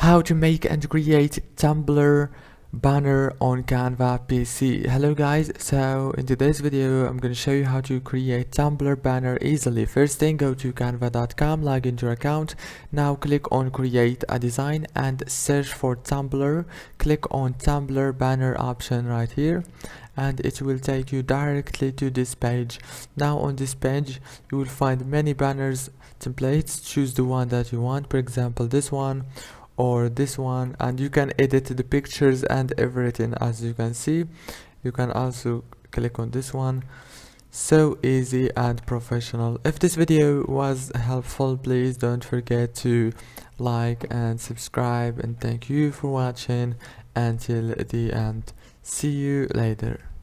How to make and create Tumblr banner on Canva PC. Hello guys, so in today's video I'm going to show you how to create Tumblr banner easily. First thing, go to canva.com, log into your account. Now click on create a design and search for Tumblr. Click on Tumblr banner option right here and it will take you directly to this page. Now on this page you will find many banners templates. Choose the one that you want, for example this one or this one, and you can edit the pictures and everything. As you can see, you can also click on this one. So easy and professional. If this video was helpful, please don't forget to like and subscribe, and thank you for watching until the end. See you later.